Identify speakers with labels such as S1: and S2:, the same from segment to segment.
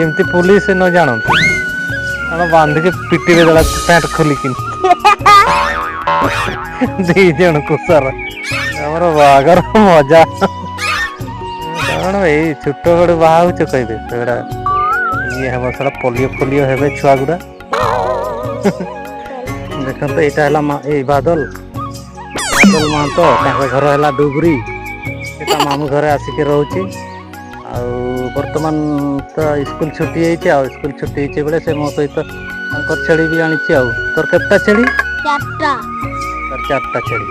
S1: जमती पुलिस न जानतु कौन बांध के पिटी देला पैंट खोलिक दी जन को सर आमर बागर मजा कौन भाई छोट बड़े बाहर कहबे सेगुड़ा ये हम सारा पोलियो फोलियो हे छुआ गुड़ा देखते तो यहाँ है बादल बादल महतो घर है डुगरी मामू घर आसिक रोचे बर्तमान तो स्कूल छुट्टी है स्कूल छुट्टी है बेले से मो सहित छेड़ी भी आनी तोर केटा छेड़ी चारटा छेड़ी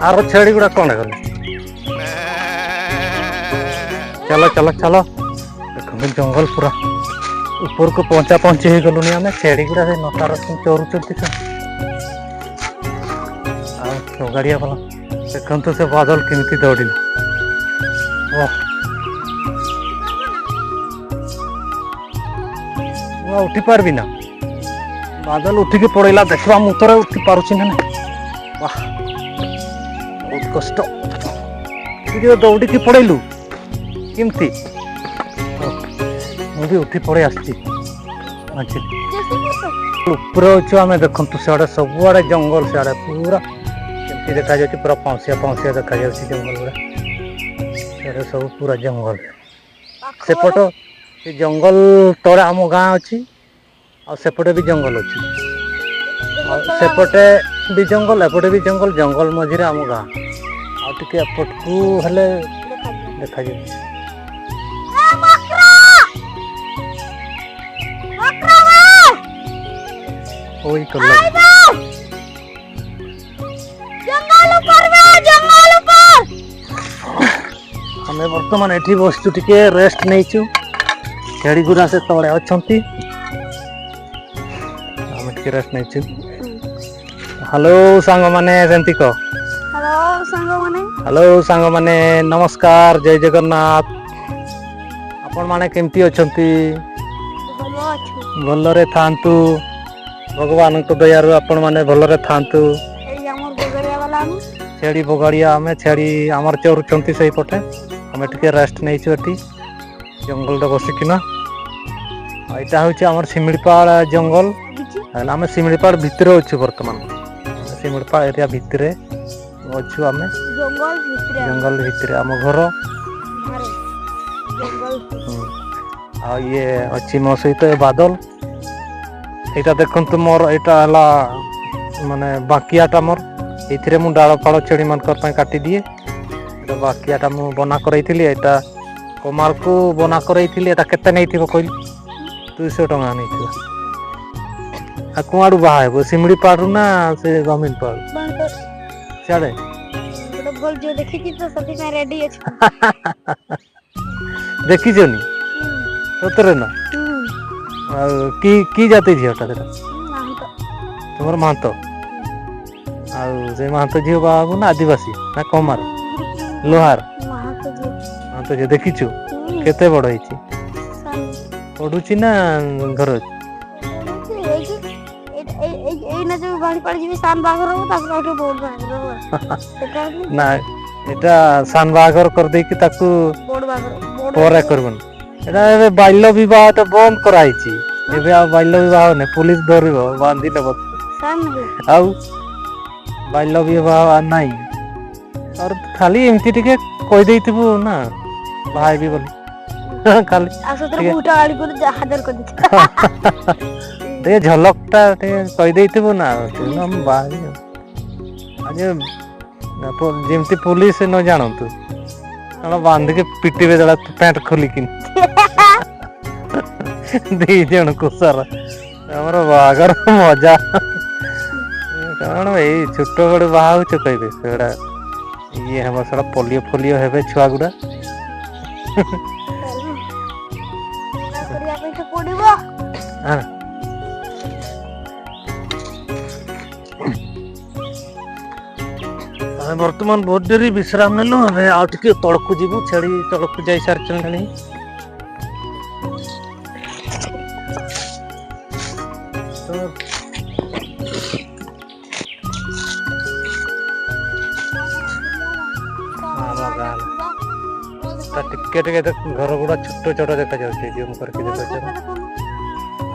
S1: आरो छेड़ी गुड़ा कौन है चलो चलो चलो देखो जंगल पूरा ऊपर को पहुंचा पहुंची हो गलुनी आम छेड़ी गुड़ा से नटा रखी चोरुचंती गाड़िया भला देखु से बादल केमती दौड़ उठी पार्बी ना बादल उठिकी पड़ेला देखा मुतरे उठी पारुची ना वाह बहुत कष्ट दौड़ी की पड़ेलु केमती मुझे उठी पड़े ऊपर अच्छे आम देखु सियाड़े सबुआड़े जंगल सियाड़े पूरा केमती देखा जाए पूरा पाउसिया पाउसिया देखा जाए जंगल गुड़ा सियाड़े सब पूरा जंगल सेपट ये जंगल तले आम गाँ अच्छी आसेपटे भी जंगल अच्छी सेपटे भी जंगल एपटे भी जंगल जंगल मझे आम गाँ आटे एपट को हेले देखा जाए आम बर्तमान ये बसचु टे रेस्ट नहीं छेड़ी गुरा से तले अच्छा आम टे रेस्ट नहीं हेलो सांग माने सेमती कह हेलो सांग माने नमस्कार जय जगन्नाथ आपण माने केमती अछंती भलरे थांतु भगवान को दयारु आपण माने भलरे थांतु छेड़ी बगाड़िया आम छेड़ी आमर चोरुचंती सही पटे आम टे रेस्ट नहीं जंगल बसिकिना यहाँ हूँ आम शिमिड़ीपाड़ जंगल आम शिमिड़ीपाड़ भितर अच्छु बर्तमान शिमिड़ीपाड़ एरिया भितर अच्छु आम जंगल भितर आम घर ये अच्छी मो सहित बादल यहाँ देखु मोर यहाँ माने बाकियाटा मोर ये मुझे डाल फाड़ छेड़ी मान काटी दिए बाकियाटा मु बना कर कमाल को बना कर केते नहीं कहल 200 टंका नहीं कुआड़ू बाहर शिमिड़ी पाड़ू ना से गमिन पाड़ सियाड़े देखी नी सतरे ना की जाती झीटा तुम महतो महतो झील बाबू ना आदिवासी ना कमार लोहार महतो झील देखीचु केते बड़ है पढ़ुची ना घर ना एटा सान बागर कर दे कि ताकू पोरे करबन एटा ए बाल्य विवाह तो बंद कराई छी एबे आ बाल्य विवाह ने पुलिस धरिबो बांधी लेबो आउ बाल्य विवाह नहीं और खाली एमती टिके कह देइथिबो ना भाई भी बोली खाली ते झलकटा कह देइथिबो ना हम बाहरी आज जमती पुलिस न जानतु कौन बांध के पिटी देला पैंट खोलिक दी जन को सर आमर बागर मजा कौन भाई छोट बड़े बाहर कहबे सेगुड़ा ये हम सारा पोलियो फोलियो हे छुआ गुड़ा बर्तमान बहुत देरी विश्राम नेलु आउ टिके तड़कू जीवु छेड़ी तड़कू जाई सारी ता टिके टिके घर गुड़ा छोट छोट देखा जाउछे जूम करके देखो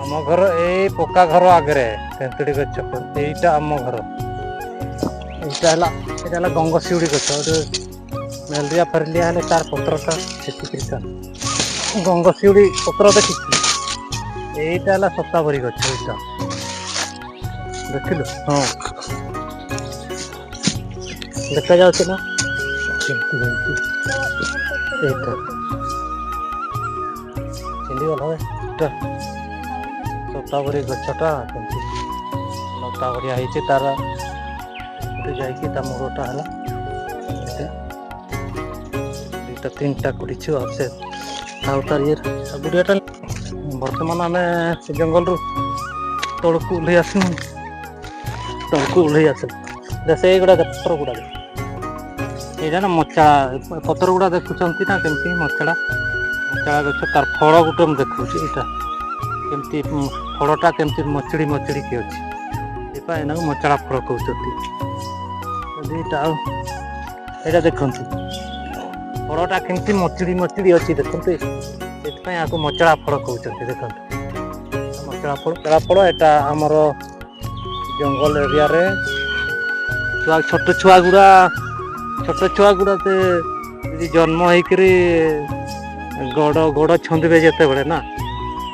S1: आम घर ए पक्का घर आगे तेंतुड़ी गछ एटा आम घर एटा गंगशिउड़ी गछ मेलरिया फेरलिया हेले तार पत्रटा सेतिका गंगशिउड़ी पत्र देखी एटा हला सतावरी गछ एटा देखिलु हाँ देखा जाउछे ना एटा चिंदी वाला एटा सतावरी गछटा केमती लता भरिया ହେଇଛି तार उठे जाइए ता मूलटा है दुईटा तीनटा कुड़ीछु से तार ये बुढ़ियाटा बर्तमान आम से जंगल रु तौक ओह्ल आसू तौक ओह्ल आस से गुड़ा पत्र गुड़ा यहाँ ना मचा पत्र गुड़ा देखुं ना केमती मचड़ा गछ तार फल गोटे मुझे देखुँ यहाँ केमती फलटा केमती मचड़ी मचड़ी की अच्छी ये मचड़ा फल कहते यहाँ देखते फलटा केमती मचड़ी मचड़ी अच्छी देखते यहाँ मचड़ा फल कहते देखते मचड़ा फल यहाँ आमर जंगल एरिया रे छोट छुआ गुड़ा से जन्म होकर गड़ छंदे जिते बड़े ना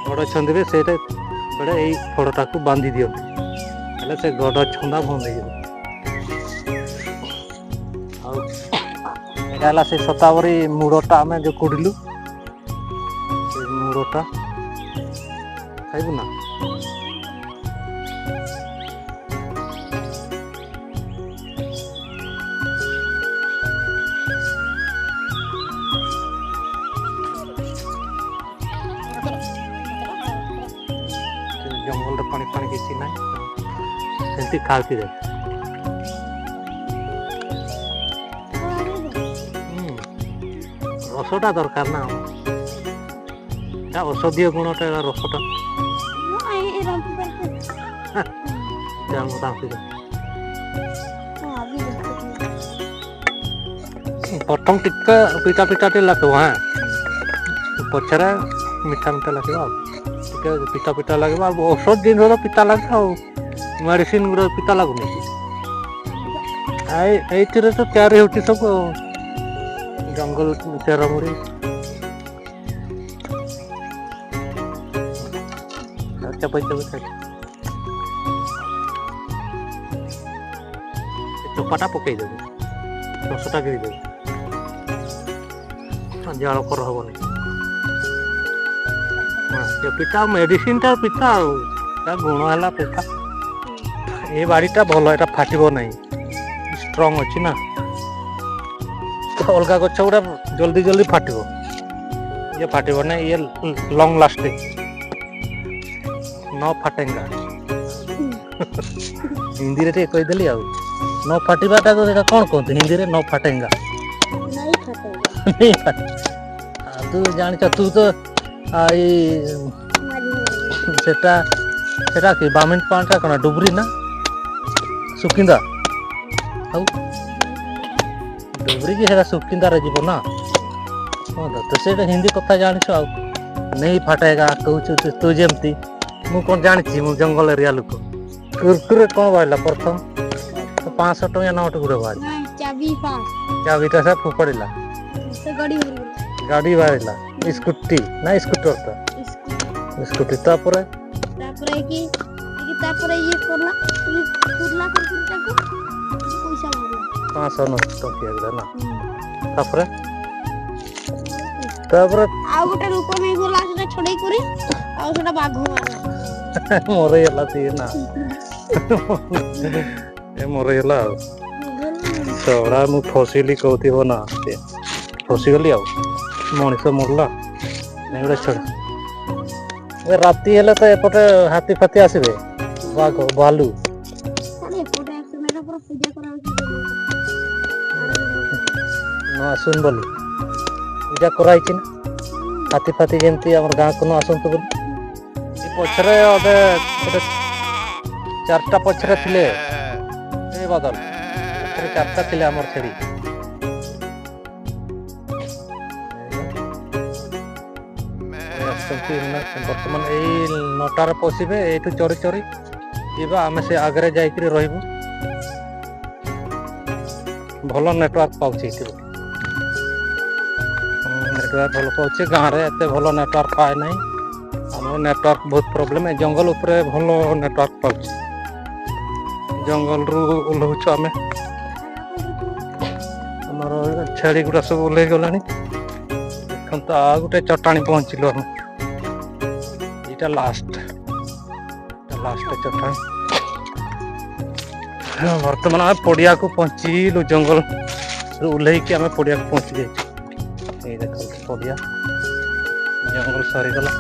S1: गड़ छंदे से बड़े यही फलटा को बांधि दिखते हेल्ले से गड़ छंदा बंद हो से सतावरी मूड़टा आम जो कुड़लु मूड़टा खाइबु ना जंगल पानी पानी किसी ना सेमती खाती रहे रसटा दरकार ना औषधीय गुणटा रसटा प्रथम टिका पिता पिता लगे हाँ पचरा मीठा मीठा लगे पिता पिता लगे औषध जिन पिता लगे मेडिसिन गुड़ा पिता लगुनि ये तो तैयारी होती सब जंगल चेरमुड़ी चोपाटा पकई देव रसटा गिरी देव जाल कर हेनी पिता मेडिसिन टा पिता गुण है पिता ये बाड़ीटा भल यहाँ फाटब ना स्ट्रंग अच्छी ना अलग गच गुड़ा जल्दी जल्दी फाटब ये फाटब ना ये लंग लास्टिंग न फाटेगा हिंदी रे कहीदेली आ न फाटवाटा तो कौन कहते हिंदी रे न फाटेगा नहीं फाटे तू जान तू तो सेटा कि बामिन पाटा कौन डुबरी ना सुकिंदा डुबरी की सुकिंदा रे जीव ना हाँ तो से हिंदी कथा जानी नहीं फाटेगा कहूँ तू जमती मु कौन जानी मु जंगल एरिया लोक कुरकुरे कौन बाहर प्रथम 500 टंका नोट गुड़े बाहर चाबीटा से फोपड़ा गाड़ी बाहर स्कूटी ना स्कूटर तो स्कूटी तापर ये करला पैसा 500 टंका ना तापर
S2: आ गोटे लोक नहीं गला सेटा छड़ई करी आ सेटा बाघ मारला
S1: मोरे होला ती ना ए मोरे होला तोड़ा मु फसिली कहतिबो ना फसी गली आ मनीष मरला एगुड़ा छड़ राति हेले तो एपटे हाथी फाती आसबे बाघ भालू न आसुन बोली पूजा कराई ना हाथी फाती जमती गाँ को आसतु बोली पछरे अबे 4टा पछरे थिले ए बदल 4टा थिले हमर छेड़ी ଆସୁଛନ୍ତି ବର୍ତ୍ତମାନ ଏଇ ନଟାରେ ପଶିବେ, ଏଇଠୁ ଚୋରି ଚୋରି ଯିବା, ଆମେ ସେ ଆଗରେ ଯାଇକିରି ରହିବୁ। ଭଲ ନେଟୱାର୍କ ପାଉଛି ଏଠି, ନେଟୱାର୍କ ଭଲ ପାଉଛି। ଗାଁରେ ଏତେ ଭଲ ନେଟୱାର୍କ ପାଏ ନାହିଁ, ଆମର ନେଟୱାର୍କ ବହୁତ ପ୍ରୋବ୍ଲେମ୍। ଏ ଜଙ୍ଗଲ ଉପରେ ଭଲ ନେଟୱାର୍କ ପାଉଛି। ଜଙ୍ଗଲରୁ ଓହ୍ଲଉଛୁ ଆମେ, ଆମର ଛେଳି ଗୁଡ଼ା ସବୁ ଓହ୍ଲେଇ ଗଲାଣି। ଦେଖନ୍ତୁ ଆଉ ଗୋଟେ ଚଟାଣି ପହଞ୍ଚିଲୁ ଆମେ, ଏଇଟା ଲାଷ୍ଟ ଚଟାଣି। ବର୍ତ୍ତମାନ ଆମେ ପଡ଼ିଆକୁ ପହଞ୍ଚିଲୁ, ଜଙ୍ଗଲରୁ ଓହ୍ଲେଇକି ଆମେ ପଡ଼ିଆକୁ ପହଞ୍ଚି ଯାଇଛୁ। ଏଇ ଦେଖନ୍ତୁ ପଡ଼ିଆ, ଜଙ୍ଗଲ ସରିଗଲା।